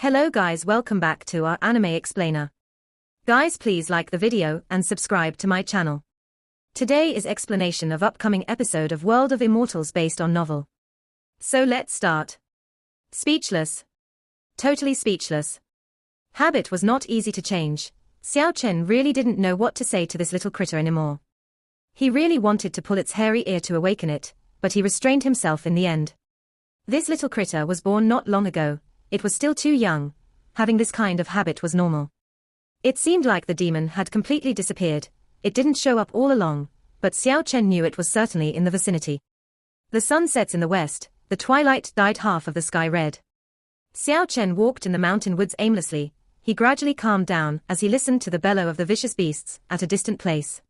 Hello guys, welcome back to our anime explainer. Guys, please like the video and subscribe to my channel. Today is explanation of upcoming episode of World of Immortals based on novel. So let's start. Speechless. Totally speechless. Habit was not easy to change. Xiao Chen really didn't know what to say to this little critter anymore. He really wanted to pull its hairy ear to awaken it, but he restrained himself in the end. This little critter was born not long ago. It was still too young. Having this kind of habit was normal. It seemed like the demon had completely disappeared. It didn't show up all along, but Xiao Chen knew it was certainly in the vicinity. The sun sets in the west, the twilight dyed half of the sky red. Xiao Chen walked in the mountain woods aimlessly. He gradually calmed down as he listened to the bellow of the vicious beasts at a distant place.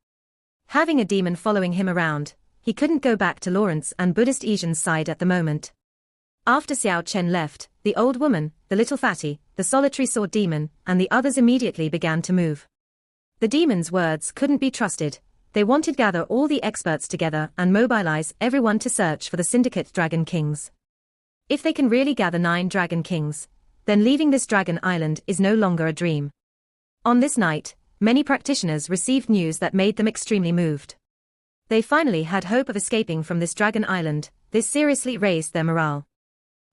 Having a demon following him around, he couldn't go back to Lawrence and Buddhist Asian's side at the moment. After Xiao Chen left, the old woman, the little fatty, the solitary sword demon, and the others immediately began to move. The demon's words couldn't be trusted. They wanted to gather all the experts together and mobilize everyone to search for the syndicate Dragon Kings. If they can really gather 9 Dragon Kings, then leaving this dragon island is no longer a dream. On this night, many practitioners received news that made them extremely moved. They finally had hope of escaping from this dragon island. This seriously raised their morale.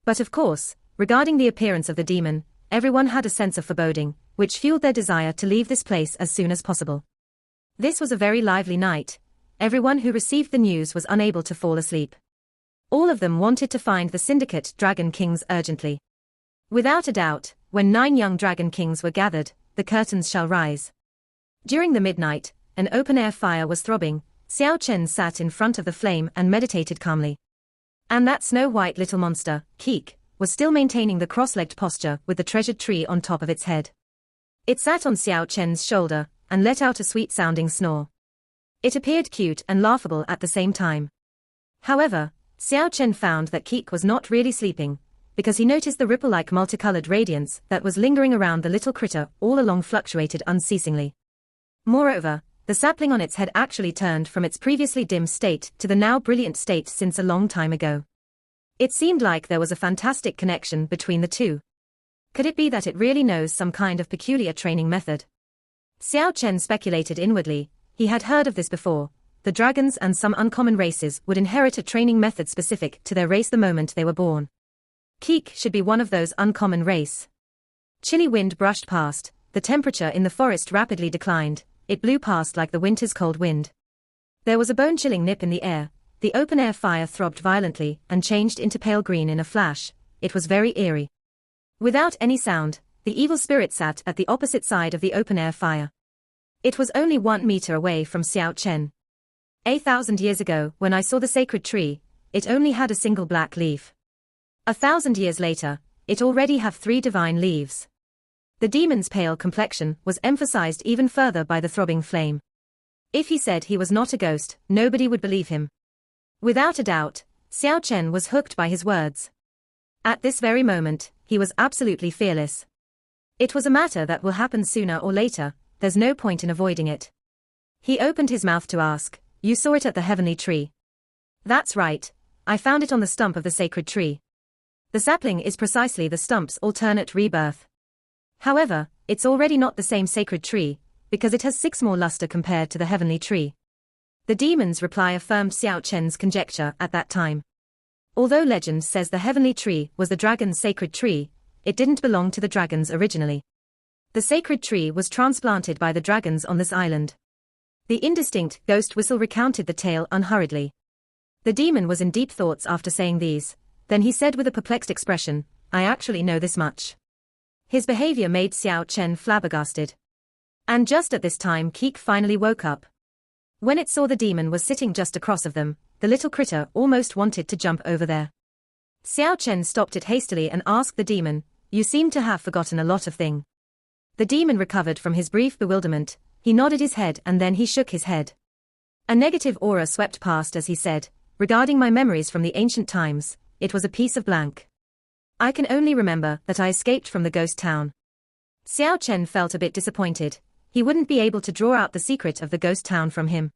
But of course, regarding the appearance of the demon, everyone had a sense of foreboding, which fueled their desire to leave this place as soon as possible. This was a very lively night. Everyone who received the news was unable to fall asleep. All of them wanted to find the syndicate Dragon Kings urgently. Without a doubt, when 9 young Dragon Kings were gathered, the curtains shall rise. During the midnight, an open-air fire was throbbing. Xiao Chen sat in front of the flame and meditated calmly. And that snow-white little monster, Keek, was still maintaining the cross-legged posture with the treasured tree on top of its head. It sat on Xiao Chen's shoulder and let out a sweet-sounding snore. It appeared cute and laughable at the same time. However, Xiao Chen found that Keek was not really sleeping, because he noticed the ripple-like multicolored radiance that was lingering around the little critter all along fluctuated unceasingly. Moreover, the sapling on its head actually turned from its previously dim state to the now brilliant state since a long time ago. It seemed like there was a fantastic connection between the two. Could it be that it really knows some kind of peculiar training method? Xiao Chen speculated inwardly. He had heard of this before. The dragons and some uncommon races would inherit a training method specific to their race the moment they were born. Keek should be one of those uncommon race. Chilly wind brushed past. The temperature in the forest rapidly declined. It blew past like the winter's cold wind. There was a bone-chilling nip in the air. The open-air fire throbbed violently and changed into pale green in a flash. It was very eerie. Without any sound, the evil spirit sat at the opposite side of the open-air fire. It was only 1 meter away from Xiao Chen. 1,000 years ago, when I saw the sacred tree, it only had a single black leaf. 1,000 years later, it already have 3 divine leaves. The demon's pale complexion was emphasized even further by the throbbing flame. If he said he was not a ghost, nobody would believe him. Without a doubt, Xiao Chen was hooked by his words. At this very moment, he was absolutely fearless. It was a matter that will happen sooner or later. There's no point in avoiding it. He opened his mouth to ask, "You saw it at the heavenly tree?" "That's right. I found it on the stump of the sacred tree." The sapling is precisely the stump's alternate rebirth. However, it's already not the same sacred tree, because it has 6 more luster compared to the heavenly tree. The demon's reply affirmed Xiao Chen's conjecture at that time. Although legend says the heavenly tree was the dragon's sacred tree, it didn't belong to the dragons originally. The sacred tree was transplanted by the dragons on this island. The indistinct ghost whistle recounted the tale unhurriedly. The demon was in deep thoughts after saying these. Then he said with a perplexed expression, "I actually know this much." His behavior made Xiao Chen flabbergasted. And just at this time Keek finally woke up. When it saw the demon was sitting just across of them, the little critter almost wanted to jump over there. Xiao Chen stopped it hastily and asked the demon, "You seem to have forgotten a lot of things." The demon recovered from his brief bewilderment. He nodded his head and then he shook his head. A negative aura swept past as he said, "Regarding my memories from the ancient times, it was a piece of blank. I can only remember that I escaped from the ghost town." Xiao Chen felt a bit disappointed. He wouldn't be able to draw out the secret of the ghost town from him.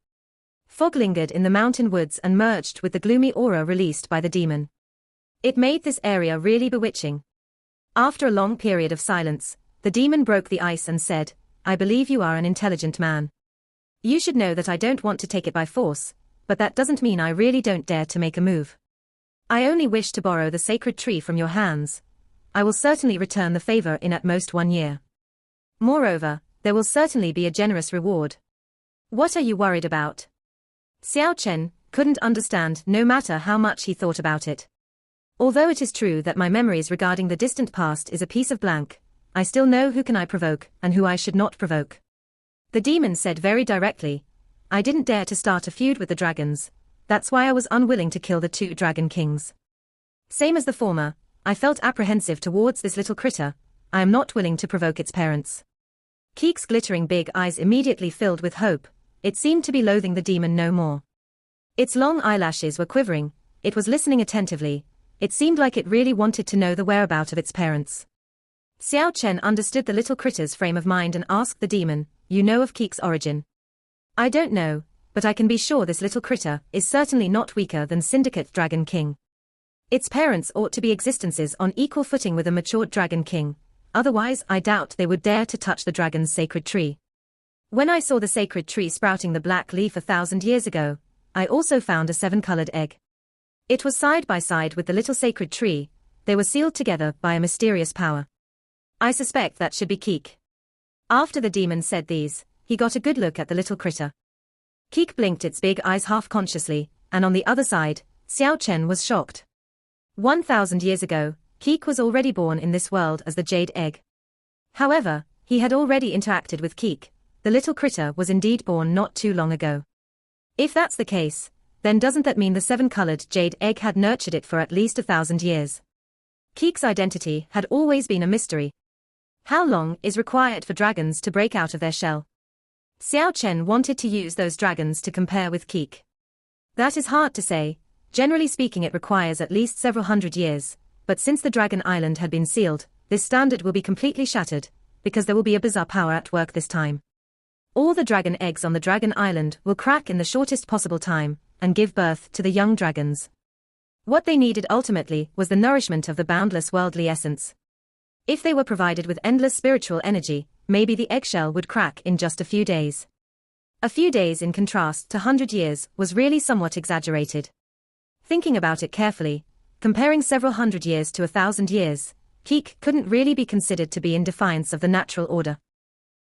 Fog lingered in the mountain woods and merged with the gloomy aura released by the demon. It made this area really bewitching. After a long period of silence, the demon broke the ice and said, I believe you are an intelligent man. You should know that I don't want to take it by force, but that doesn't mean I really don't dare to make a move. I only wish to borrow the sacred tree from your hands. I will certainly return the favor in at most 1 year. Moreover, there will certainly be a generous reward. What are you worried about? Xiao Chen couldn't understand no matter how much he thought about it. Although it is true that my memories regarding the distant past is a piece of blank, I still know who can I provoke and who I should not provoke. The demon said very directly, I didn't dare to start a feud with the dragons, that's why I was unwilling to kill the 2 dragon kings. Same as the former, I felt apprehensive towards this little critter, I am not willing to provoke its parents. Keek's glittering big eyes immediately filled with hope, it seemed to be loathing the demon no more. Its long eyelashes were quivering, it was listening attentively, it seemed like it really wanted to know the whereabouts of its parents. Xiao Chen understood the little critter's frame of mind and asked the demon, you know of Keek's origin? I don't know, but I can be sure this little critter is certainly not weaker than Syndicate Dragon King. Its parents ought to be existences on equal footing with a matured Dragon King, otherwise I doubt they would dare to touch the dragon's sacred tree. When I saw the sacred tree sprouting the black leaf 1,000 years ago, I also found a 7-colored egg. It was side by side with the little sacred tree, they were sealed together by a mysterious power. I suspect that should be Keek. After the demon said these, he got a good look at the little critter. Keek blinked its big eyes half-consciously, and on the other side, Xiao Chen was shocked. 1,000 years ago, Keek was already born in this world as the Jade Egg. However, he had already interacted with Keek, the little critter was indeed born not too long ago. If that's the case, then doesn't that mean the 7-colored Jade Egg had nurtured it for at least 1,000 years? Keek's identity had always been a mystery. How long is required for dragons to break out of their shell? Xiao Chen wanted to use those dragons to compare with Keek. That is hard to say, generally speaking it requires at least several hundred years, but since the Dragon Island had been sealed, this standard will be completely shattered, because there will be a bizarre power at work this time. All the dragon eggs on the Dragon Island will crack in the shortest possible time, and give birth to the young dragons. What they needed ultimately was the nourishment of the boundless worldly essence. If they were provided with endless spiritual energy, maybe the eggshell would crack in just a few days. A few days in contrast to 100 years was really somewhat exaggerated. Thinking about it carefully, comparing several hundred years to 1,000 years, Keek couldn't really be considered to be in defiance of the natural order.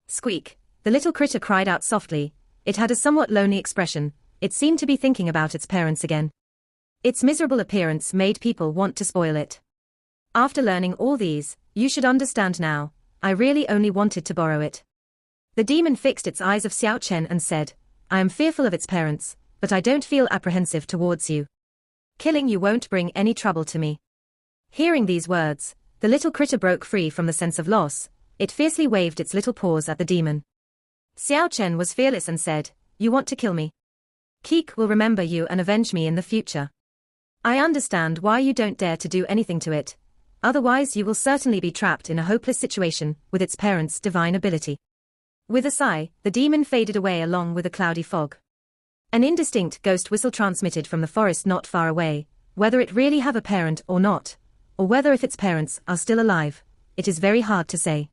Squeak, the little critter cried out softly, it had a somewhat lonely expression, it seemed to be thinking about its parents again. Its miserable appearance made people want to spoil it. After learning all these, you should understand now, I really only wanted to borrow it. The demon fixed its eyes of Xiao Chen and said, I am fearful of its parents, but I don't feel apprehensive towards you. Killing you won't bring any trouble to me. Hearing these words, the little critter broke free from the sense of loss, it fiercely waved its little paws at the demon. Xiao Chen was fearless and said, you want to kill me? Keek will remember you and avenge me in the future. I understand why you don't dare to do anything to it, otherwise you will certainly be trapped in a hopeless situation with its parents' divine ability. With a sigh, the demon faded away along with a cloudy fog. An indistinct ghost whistle transmitted from the forest not far away, whether it really have a parent or not, or whether if its parents are still alive, it is very hard to say.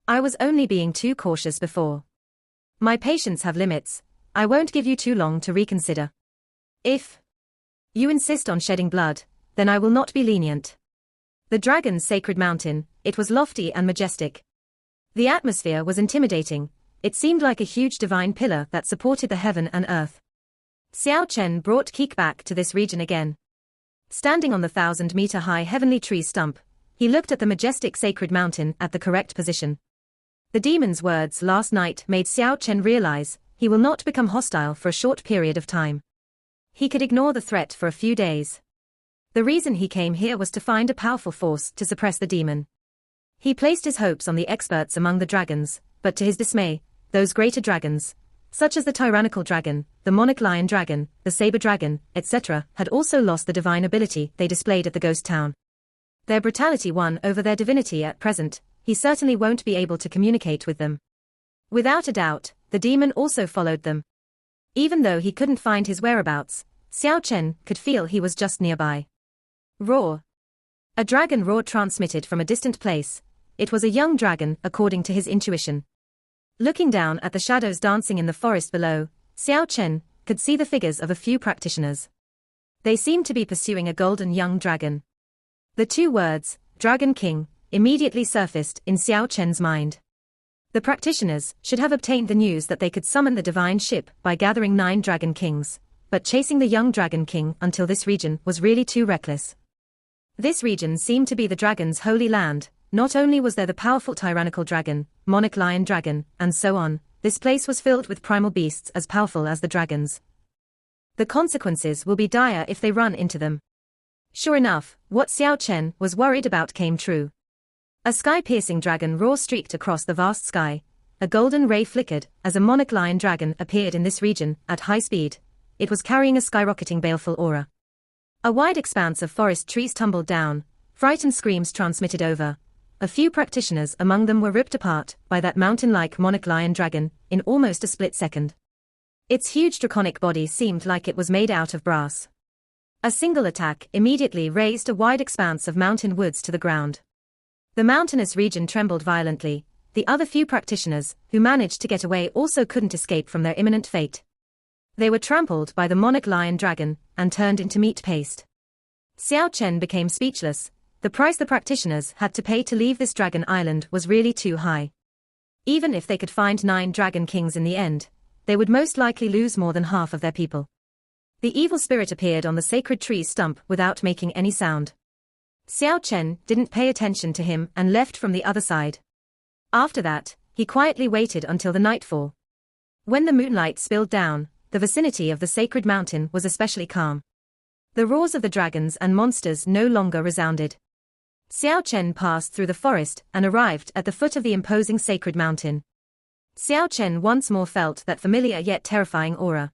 I was only being too cautious before. My patience have limits, I won't give you too long to reconsider. If you insist on shedding blood, then I will not be lenient. The dragon's sacred mountain, it was lofty and majestic. The atmosphere was intimidating, it seemed like a huge divine pillar that supported the heaven and earth. Xiao Chen brought Keek back to this region again. Standing on the 1,000-meter-high heavenly tree stump, he looked at the majestic sacred mountain at the correct position. The demon's words last night made Xiao Chen realize he will not become hostile for a short period of time. He could ignore the threat for a few days. The reason he came here was to find a powerful force to suppress the demon. He placed his hopes on the experts among the dragons, but to his dismay, those greater dragons, such as the tyrannical dragon, the monarch lion dragon, the saber dragon, etc., had also lost the divine ability they displayed at the ghost town. Their brutality won over their divinity at present, he certainly won't be able to communicate with them. Without a doubt, the demon also followed them. Even though he couldn't find his whereabouts, Xiao Chen could feel he was just nearby. Roar! A dragon roar transmitted from a distant place. It was a young dragon, according to his intuition. Looking down at the shadows dancing in the forest below, Xiao Chen could see the figures of a few practitioners. They seemed to be pursuing a golden young dragon. The two words, Dragon King, immediately surfaced in Xiao Chen's mind. The practitioners should have obtained the news that they could summon the divine ship by gathering 9 Dragon Kings, but chasing the young Dragon King until this region was really too reckless. This region seemed to be the dragon's holy land. Not only was there the powerful tyrannical dragon, monarch lion dragon, and so on, this place was filled with primal beasts as powerful as the dragons. The consequences will be dire if they run into them. Sure enough, what Xiao Chen was worried about came true. A sky-piercing dragon roar streaked across the vast sky. A golden ray flickered as a monarch lion dragon appeared in this region at high speed. It was carrying a skyrocketing baleful aura. A wide expanse of forest trees tumbled down. Frightened screams transmitted over. A few practitioners among them were ripped apart by that mountain-like monarch lion dragon in almost a split second. Its huge draconic body seemed like it was made out of brass. A single attack immediately razed a wide expanse of mountain woods to the ground. The mountainous region trembled violently. The other few practitioners who managed to get away also couldn't escape from their imminent fate. They were trampled by the monarch lion dragon and turned into meat paste. Xiao Chen became speechless. The price the practitioners had to pay to leave this dragon island was really too high. Even if they could find 9 Dragon Kings in the end, they would most likely lose more than half of their people. The evil spirit appeared on the sacred tree's stump without making any sound. Xiao Chen didn't pay attention to him and left from the other side. After that, he quietly waited until the nightfall. When the moonlight spilled down, the vicinity of the sacred mountain was especially calm. The roars of the dragons and monsters no longer resounded. Xiao Chen passed through the forest and arrived at the foot of the imposing sacred mountain. Xiao Chen once more felt that familiar yet terrifying aura.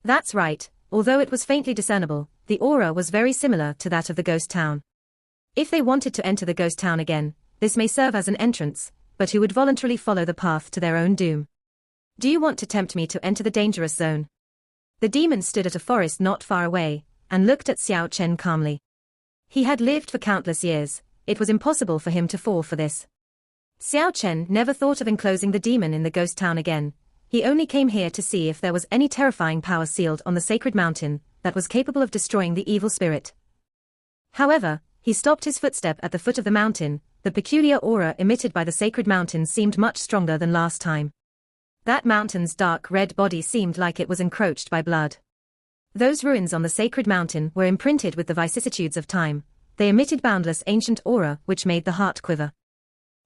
That's right, although it was faintly discernible, the aura was very similar to that of the ghost town. If they wanted to enter the ghost town again, this may serve as an entrance, but who would voluntarily follow the path to their own doom? Do you want to tempt me to enter the dangerous zone? The demon stood at a forest not far away, and looked at Xiao Chen calmly. He had lived for countless years. It was impossible for him to fall for this. Xiao Chen never thought of enclosing the demon in the ghost town again. He only came here to see if there was any terrifying power sealed on the sacred mountain that was capable of destroying the evil spirit. However, he stopped his footstep at the foot of the mountain. The peculiar aura emitted by the sacred mountain seemed much stronger than last time. That mountain's dark red body seemed like it was encroached by blood. Those ruins on the sacred mountain were imprinted with the vicissitudes of time. They emitted boundless ancient aura which made the heart quiver.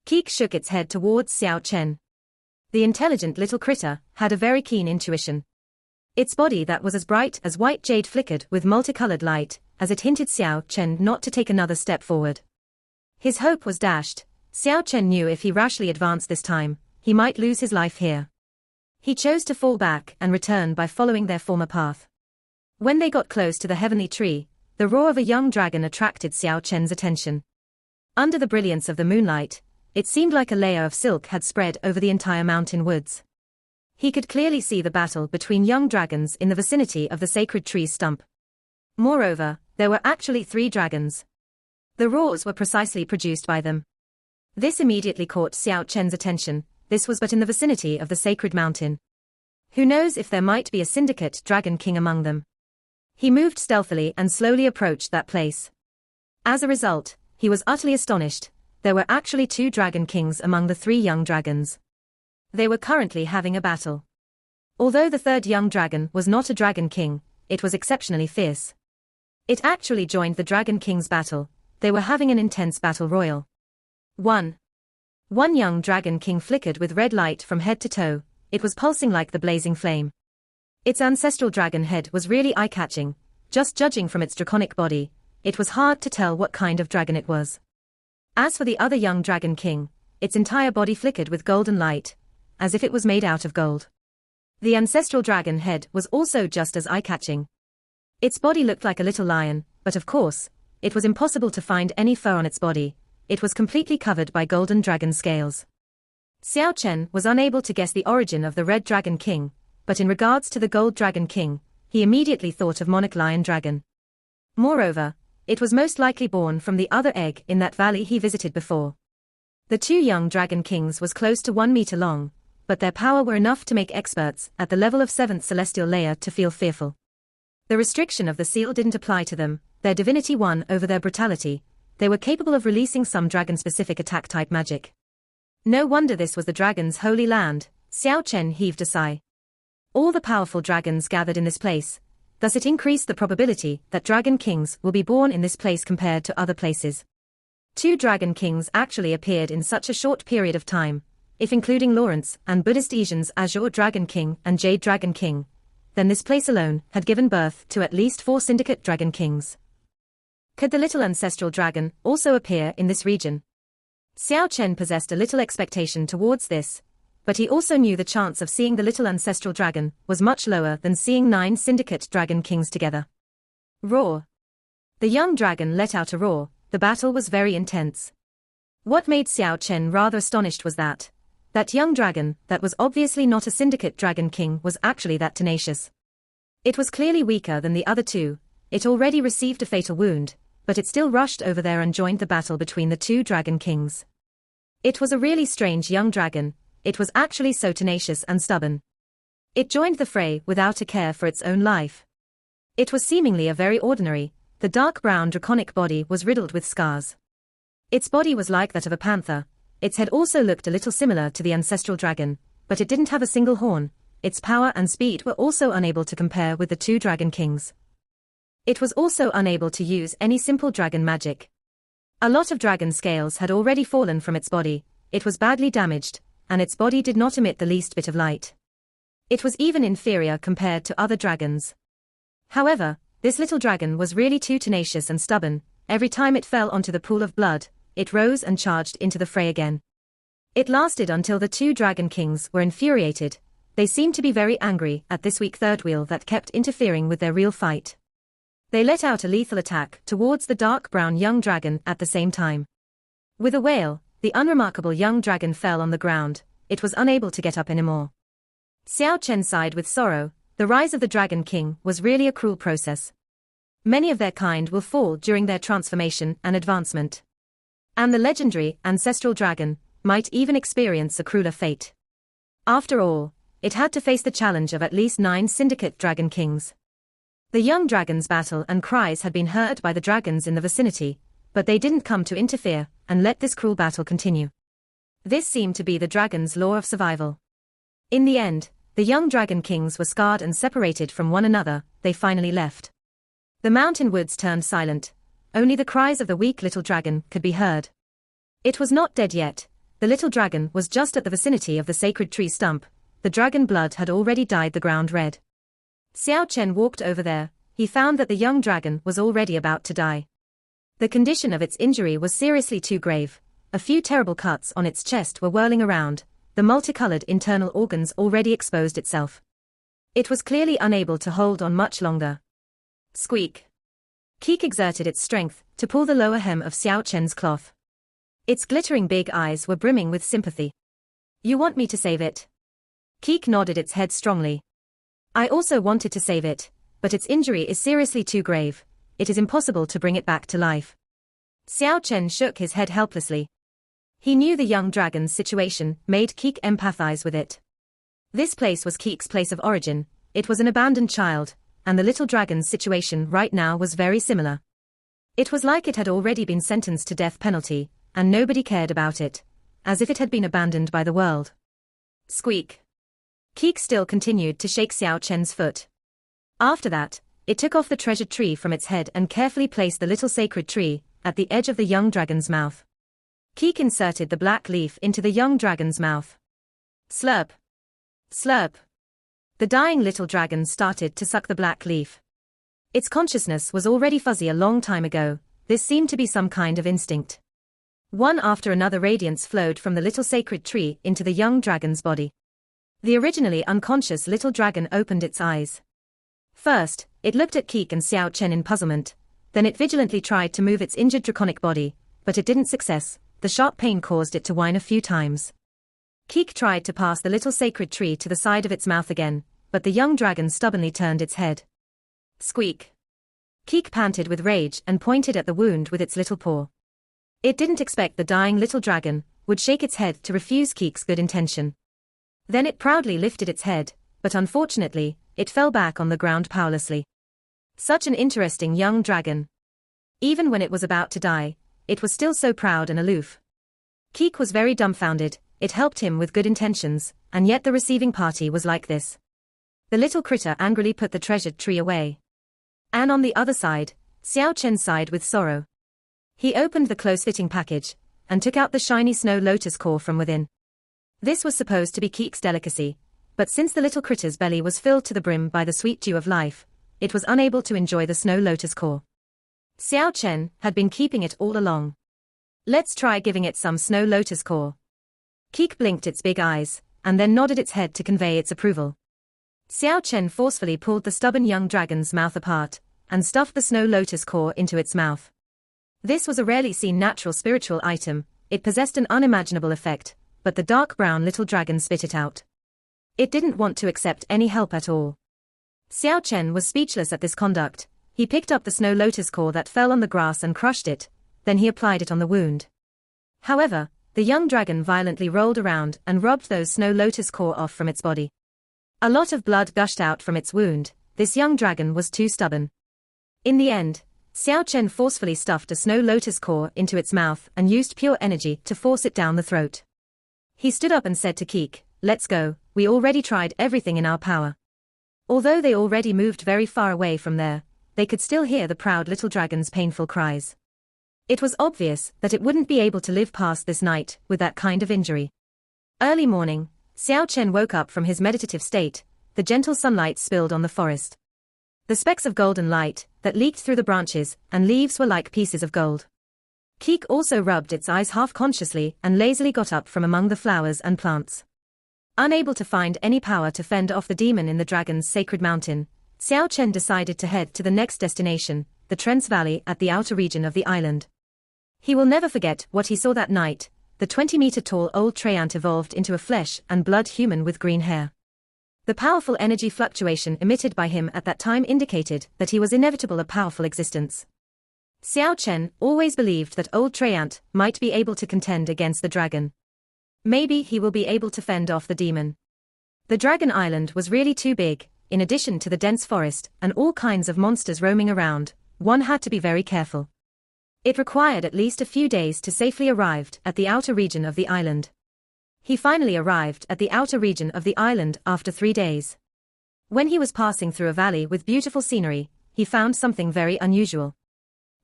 Keek shook its head towards Xiao Chen. The intelligent little critter had a very keen intuition. Its body that was as bright as white jade flickered with multicolored light as it hinted Xiao Chen not to take another step forward. His hope was dashed. Xiao Chen knew if he rashly advanced this time, he might lose his life here. He chose to fall back and return by following their former path. When they got close to the heavenly tree, the roar of a young dragon attracted Xiao Chen's attention. Under the brilliance of the moonlight, it seemed like a layer of silk had spread over the entire mountain woods. He could clearly see the battle between young dragons in the vicinity of the sacred tree's stump. Moreover, there were actually 3 dragons. The roars were precisely produced by them. This immediately caught Xiao Chen's attention. This was but in the vicinity of the sacred mountain. Who knows if there might be a syndicate Dragon King among them? He moved stealthily and slowly approached that place. As a result, he was utterly astonished. There were actually 2 Dragon Kings among the 3 young dragons. They were currently having a battle. Although the 3rd young dragon was not a Dragon King, it was exceptionally fierce. It actually joined the Dragon King's battle. They were having an intense battle royal. One young Dragon King flickered with red light from head to toe. It was pulsing like the blazing flame. Its ancestral dragon head was really eye-catching. Just judging from its draconic body, it was hard to tell what kind of dragon it was. As for the other young Dragon King, its entire body flickered with golden light, as if it was made out of gold. The ancestral dragon head was also just as eye-catching. Its body looked like a little lion, but of course, it was impossible to find any fur on its body. It was completely covered by golden dragon scales. Xiao Chen was unable to guess the origin of the Red Dragon King, but in regards to the Gold Dragon King, he immediately thought of Monarch Lion Dragon. Moreover, It was most likely born from the other egg in that valley he visited before. The two young dragon kings was close to 1 meter long, but their power were enough to make experts at the level of 7th celestial layer to feel fearful. The restriction of the seal didn't apply to them, their divinity won over their brutality. They were capable of releasing some dragon-specific attack-type magic. No wonder this was the dragon's holy land. Xiao Chen heaved a sigh. All the powerful dragons gathered in this place, thus it increased the probability that dragon kings will be born in this place compared to other places. 2 dragon kings actually appeared in such a short period of time, if including Lawrence and Buddhist Asian's Azure Dragon King and Jade Dragon King, then this place alone had given birth to at least 4 syndicate dragon kings. Could the little ancestral dragon also appear in this region? Xiao Chen possessed a little expectation towards this, but he also knew the chance of seeing the little ancestral dragon was much lower than seeing 9 syndicate dragon kings together. Roar! The young dragon let out a roar. The battle was very intense. What made Xiao Chen rather astonished was that young dragon, that was obviously not a syndicate dragon king, was actually that tenacious. It was clearly weaker than the other 2, it already received a fatal wound, but it still rushed over there and joined the battle between the 2 dragon kings. It was a really strange young dragon, it was actually so tenacious and stubborn. It joined the fray without a care for its own life. It was seemingly a very ordinary, the dark brown draconic body was riddled with scars. Its body was like that of a panther, its head also looked a little similar to the ancestral dragon, but it didn't have a single horn, its power and speed were also unable to compare with the 2 dragon kings. It was also unable to use any simple dragon magic. A lot of dragon scales had already fallen from its body, it was badly damaged, and its body did not emit the least bit of light. It was even inferior compared to other dragons. However, this little dragon was really too tenacious and stubborn. Every time it fell onto the pool of blood, it rose and charged into the fray again. It lasted until the 2 dragon kings were infuriated. They seemed to be very angry at this weak third wheel that kept interfering with their real fight. They let out a lethal attack towards the dark brown young dragon at the same time. With a wail, the unremarkable young dragon fell on the ground, it was unable to get up anymore. Xiao Chen sighed with sorrow. The rise of the Dragon King was really a cruel process. Many of their kind will fall during their transformation and advancement. And the legendary, ancestral dragon might even experience a crueler fate. After all, it had to face the challenge of at least 9 syndicate dragon kings. The young dragon's battle and cries had been heard by the dragons in the vicinity, but they didn't come to interfere and let this cruel battle continue. This seemed to be the dragon's law of survival. In the end, the young dragon kings were scarred and separated from one another. They finally left. The mountain woods turned silent. Only the cries of the weak little dragon could be heard. It was not dead yet. The little dragon was just at the vicinity of the sacred tree stump. The dragon blood had already dyed the ground red. Xiao Chen walked over there. He found that the young dragon was already about to die. The condition of its injury was seriously too grave. A few terrible cuts on its chest were whirling around. The multicolored internal organs already exposed itself. It was clearly unable to hold on much longer. Squeak. Keek exerted its strength to pull the lower hem of Xiao Chen's cloth. Its glittering big eyes were brimming with sympathy. You want me to save it? Keek nodded its head strongly. I also wanted to save it, but its injury is seriously too grave. It is impossible to bring it back to life. Xiao Chen shook his head helplessly. He knew the young dragon's situation made Keek empathize with it. This place was Keek's place of origin, it was an abandoned child, and the little dragon's situation right now was very similar. It was like it had already been sentenced to death penalty, and nobody cared about it, as if it had been abandoned by the world. Squeak. Keek still continued to shake Xiao Chen's foot. After that, it took off the treasured tree from its head and carefully placed the little sacred tree at the edge of the young dragon's mouth. Keek inserted the black leaf into the young dragon's mouth. Slurp. Slurp. The dying little dragon started to suck the black leaf. Its consciousness was already fuzzy a long time ago. This seemed to be some kind of instinct. One after another radiance flowed from the little sacred tree into the young dragon's body. The originally unconscious little dragon opened its eyes. First, it looked at Keek and Xiao Chen in puzzlement, then it vigilantly tried to move its injured draconic body, but it didn't success. The sharp pain caused it to whine a few times. Keek tried to pass the little sacred tree to the side of its mouth again, but the young dragon stubbornly turned its head. Squeak. Keek panted with rage and pointed at the wound with its little paw. It didn't expect the dying little dragon would shake its head to refuse Keek's good intention. Then it proudly lifted its head, but unfortunately, it fell back on the ground powerlessly. Such an interesting young dragon. Even when it was about to die, it was still so proud and aloof. Keek was very dumbfounded. It helped him with good intentions, and yet the receiving party was like this. The little critter angrily put the treasured tree away. And on the other side, Xiao Chen sighed with sorrow. He opened the close-fitting package, and took out the shiny snow lotus core from within. This was supposed to be Keek's delicacy, but since the little critter's belly was filled to the brim by the sweet dew of life, it was unable to enjoy the snow lotus core. Xiao Chen had been keeping it all along. Let's try giving it some snow lotus core. Keek blinked its big eyes, and then nodded its head to convey its approval. Xiao Chen forcefully pulled the stubborn young dragon's mouth apart, and stuffed the snow lotus core into its mouth. This was a rarely seen natural spiritual item. It possessed an unimaginable effect, but the dark brown little dragon spit it out. It didn't want to accept any help at all. Xiao Chen was speechless at this conduct. He picked up the snow lotus core that fell on the grass and crushed it, then he applied it on the wound. However, the young dragon violently rolled around and rubbed those snow lotus core off from its body. A lot of blood gushed out from its wound. This young dragon was too stubborn. In the end, Xiao Chen forcefully stuffed a snow lotus core into its mouth and used pure energy to force it down the throat. He stood up and said to Keek, "Let's go, we already tried everything in our power." Although they already moved very far away from there, they could still hear the proud little dragon's painful cries. It was obvious that it wouldn't be able to live past this night with that kind of injury. Early morning, Xiao Chen woke up from his meditative state. The gentle sunlight spilled on the forest. The specks of golden light that leaked through the branches and leaves were like pieces of gold. Keek also rubbed its eyes half-consciously and lazily got up from among the flowers and plants. Unable to find any power to fend off the demon in the dragon's sacred mountain, Xiao Chen decided to head to the next destination, the Trent's Valley at the outer region of the island. He will never forget what he saw that night. The 20-meter-tall old treant evolved into a flesh and blood human with green hair. The powerful energy fluctuation emitted by him at that time indicated that he was inevitable a powerful existence. Xiao Chen always believed that old treant might be able to contend against the dragon. Maybe he will be able to fend off the demon. The Dragon Island was really too big. In addition to the dense forest and all kinds of monsters roaming around, one had to be very careful. It required at least a few days to safely arrive at the outer region of the island. He finally arrived at the outer region of the island after 3 days. When he was passing through a valley with beautiful scenery, he found something very unusual.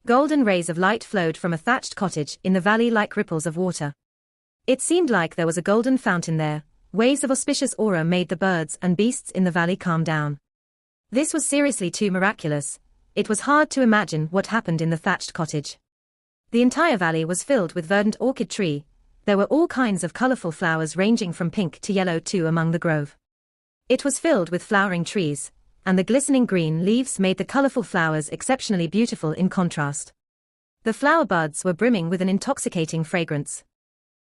Golden rays of light flowed from a thatched cottage in the valley like ripples of water. It seemed like there was a golden fountain there. Waves of auspicious aura made the birds and beasts in the valley calm down. This was seriously too miraculous. It was hard to imagine what happened in the thatched cottage. The entire valley was filled with verdant orchid tree. There were all kinds of colorful flowers ranging from pink to yellow too among the grove. It was filled with flowering trees, and the glistening green leaves made the colorful flowers exceptionally beautiful in contrast. The flower buds were brimming with an intoxicating fragrance.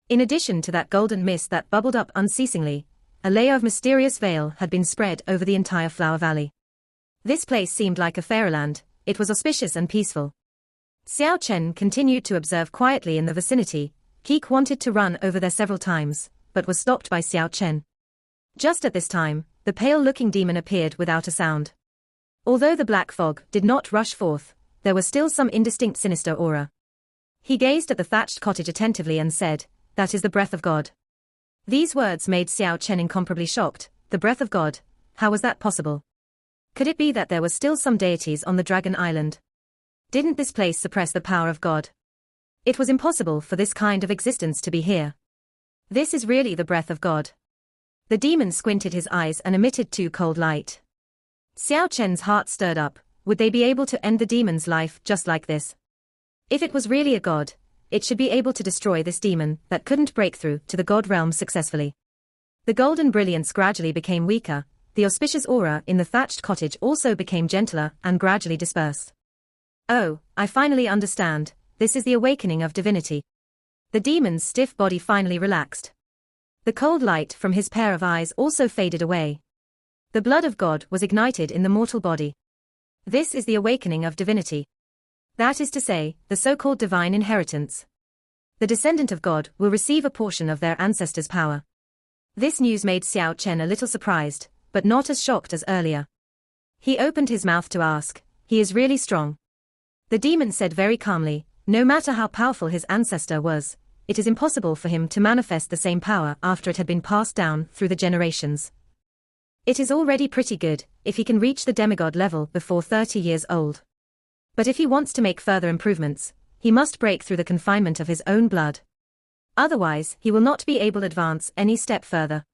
In addition to that golden mist that bubbled up unceasingly, a layer of mysterious veil had been spread over the entire flower valley. This place seemed like a fairyland. It was auspicious and peaceful. Xiao Chen continued to observe quietly in the vicinity. Keek wanted to run over there several times, but was stopped by Xiao Chen. Just at this time, the pale-looking demon appeared without a sound. Although the black fog did not rush forth, there was still some indistinct sinister aura. He gazed at the thatched cottage attentively and said, "That is the breath of God." These words made Xiao Chen incomparably shocked. The breath of God? How was that possible? Could it be that there were still some deities on the Dragon Island? Didn't this place suppress the power of God? It was impossible for this kind of existence to be here. This is really the breath of God. The demon squinted his eyes and emitted too cold light. Xiao Chen's heart stirred up. Would they be able to end the demon's life just like this? If it was really a god, it should be able to destroy this demon that couldn't break through to the god realm successfully. The golden brilliance gradually became weaker. The auspicious aura in the thatched cottage also became gentler and gradually dispersed. Oh, I finally understand. This is the awakening of divinity. The demon's stiff body finally relaxed. The cold light from his pair of eyes also faded away. The blood of God was ignited in the mortal body. This is the awakening of divinity. That is to say, the so-called divine inheritance. The descendant of God will receive a portion of their ancestors' power. This news made Xiao Chen a little surprised, but not as shocked as earlier. He opened his mouth to ask, "He is really strong?" The demon said very calmly, "No matter how powerful his ancestor was, it is impossible for him to manifest the same power after it had been passed down through the generations. It is already pretty good if he can reach the demigod level before 30 years old. But if he wants to make further improvements, he must break through the confinement of his own blood. Otherwise, he will not be able to advance any step further."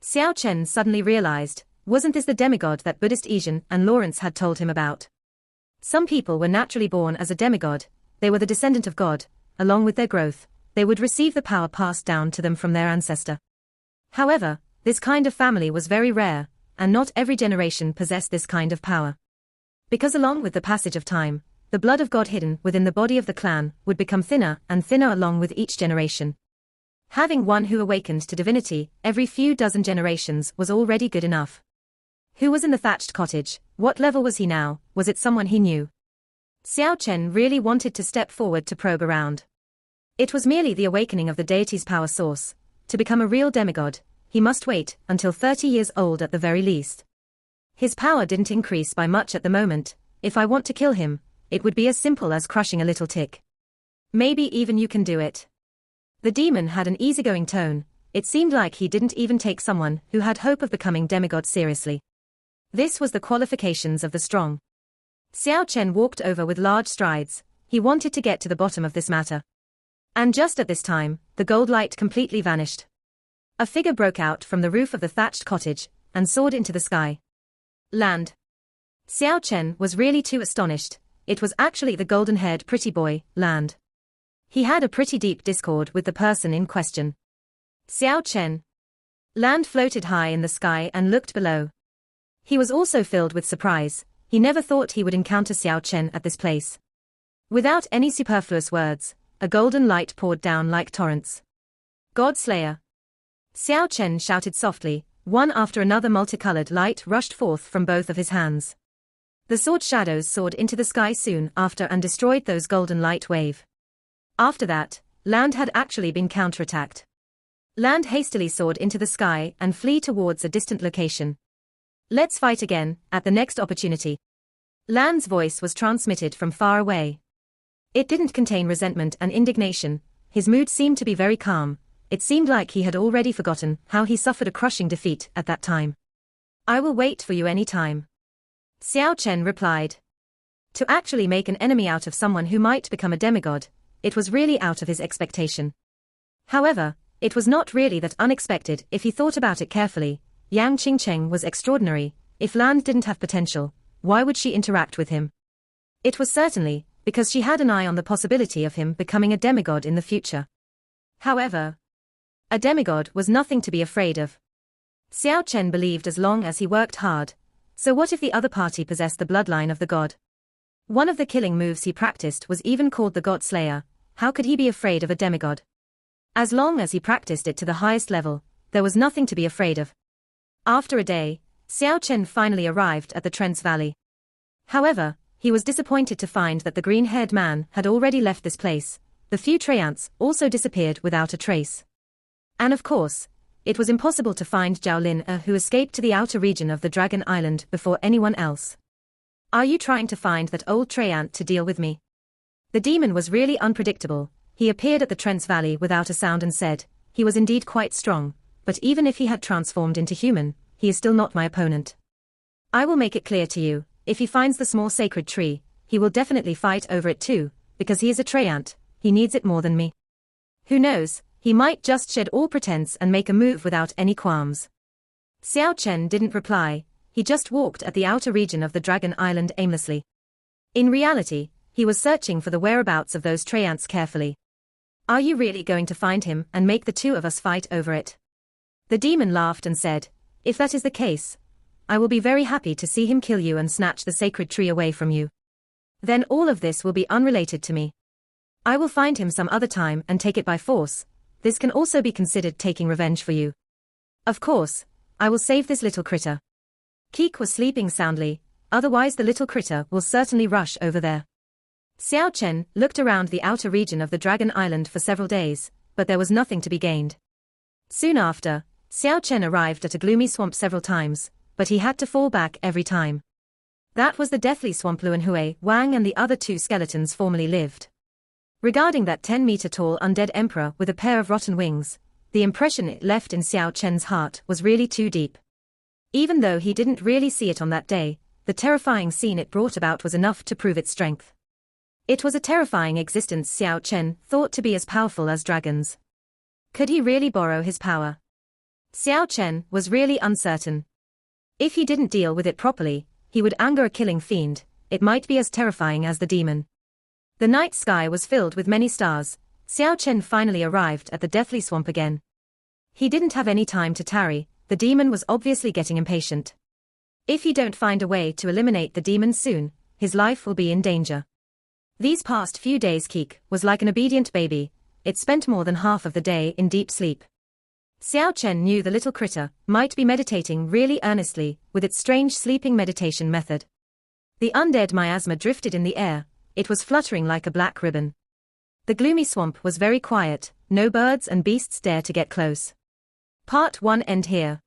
Xiao Chen suddenly realized, wasn't this the demigod that Buddhist Ijin and Lawrence had told him about? Some people were naturally born as a demigod, they were the descendant of God, along with their growth, they would receive the power passed down to them from their ancestor. However, this kind of family was very rare, and not every generation possessed this kind of power. Because along with the passage of time, the blood of God hidden within the body of the clan would become thinner and thinner along with each generation. Having one who awakened to divinity every few dozen generations was already good enough. Who was in the thatched cottage? What level was he now? Was it someone he knew? Xiao Chen really wanted to step forward to probe around. It was merely the awakening of the deity's power source. To become a real demigod, he must wait until 30 years old at the very least. His power didn't increase by much at the moment. If I want to kill him, it would be as simple as crushing a little tick. Maybe even you can do it. The demon had an easygoing tone. It seemed like he didn't even take someone who had hope of becoming demigod seriously. This was the qualifications of the strong. Xiao Chen walked over with large strides. He wanted to get to the bottom of this matter. And just at this time, the gold light completely vanished. A figure broke out from the roof of the thatched cottage and soared into the sky. Land. Xiao Chen was really too astonished. It was actually the golden-haired pretty boy, Land. He had a pretty deep discord with the person in question. Xiao Chen. Land floated high in the sky and looked below. He was also filled with surprise. He never thought he would encounter Xiao Chen at this place. Without any superfluous words, a golden light poured down like torrents. God Slayer. Xiao Chen shouted softly. One after another multicolored light rushed forth from both of his hands. The sword shadows soared into the sky soon after and destroyed those golden light wave. After that, Land had actually been counterattacked. Land hastily soared into the sky and flee towards a distant location. Let's fight again, at the next opportunity. Land's voice was transmitted from far away. It didn't contain resentment and indignation. His mood seemed to be very calm. It seemed like he had already forgotten how he suffered a crushing defeat at that time. I will wait for you any time. Xiao Chen replied. To actually make an enemy out of someone who might become a demigod, it was really out of his expectation. However, it was not really that unexpected if he thought about it carefully. Yang Qingcheng was extraordinary. If Land didn't have potential, why would she interact with him? It was certainly because she had an eye on the possibility of him becoming a demigod in the future. However, a demigod was nothing to be afraid of. Xiao Chen believed as long as he worked hard. So what if the other party possessed the bloodline of the god? One of the killing moves he practiced was even called the God Slayer. How could he be afraid of a demigod? As long as he practiced it to the highest level, there was nothing to be afraid of. After a day, Xiao Chen finally arrived at the Trent's Valley. However, he was disappointed to find that the green-haired man had already left this place. The few Treants also disappeared without a trace. And of course, it was impossible to find Zhao Lin, who escaped to the outer region of the Dragon Island before anyone else. Are you trying to find that old Treant to deal with me? The demon was really unpredictable. He appeared at the Trent's Valley without a sound and said, he was indeed quite strong, but even if he had transformed into human, he is still not my opponent. I will make it clear to you, if he finds the small sacred tree, he will definitely fight over it too, because he is a Treant, he needs it more than me. Who knows, he might just shed all pretense and make a move without any qualms. Xiao Chen didn't reply, he just walked at the outer region of the Dragon Island aimlessly. In reality, he was searching for the whereabouts of those Treants carefully. Are you really going to find him and make the two of us fight over it? The demon laughed and said, if that is the case, I will be very happy to see him kill you and snatch the sacred tree away from you. Then all of this will be unrelated to me. I will find him some other time and take it by force. This can also be considered taking revenge for you. Of course, I will save this little critter. Keek was sleeping soundly. otherwise the little critter will certainly rush over there. Xiao Chen looked around the outer region of the Dragon Island for several days, but there was nothing to be gained. Soon after, Xiao Chen arrived at a gloomy swamp several times, but he had to fall back every time. That was the deathly swamp Luan Hui, Wang and the other two skeletons formerly lived. Regarding that 10-meter-tall undead emperor with a pair of rotten wings, the impression it left in Xiao Chen's heart was really too deep. Even though he didn't really see it on that day, the terrifying scene it brought about was enough to prove its strength. It was a terrifying existence Xiao Chen thought to be as powerful as dragons. Could he really borrow his power? Xiao Chen was really uncertain. If he didn't deal with it properly, he would anger a killing fiend. It might be as terrifying as the demon. The night sky was filled with many stars. Xiao Chen finally arrived at the deathly swamp again. He didn't have any time to tarry. The demon was obviously getting impatient. If he don't find a way to eliminate the demon soon, his life will be in danger. These past few days Keek was like an obedient baby. It spent more than half of the day in deep sleep. Xiao Chen knew the little critter might be meditating really earnestly with its strange sleeping meditation method. The undead miasma drifted in the air. It was fluttering like a black ribbon. The gloomy swamp was very quiet. No birds and beasts dare to get close. Part 1 end here.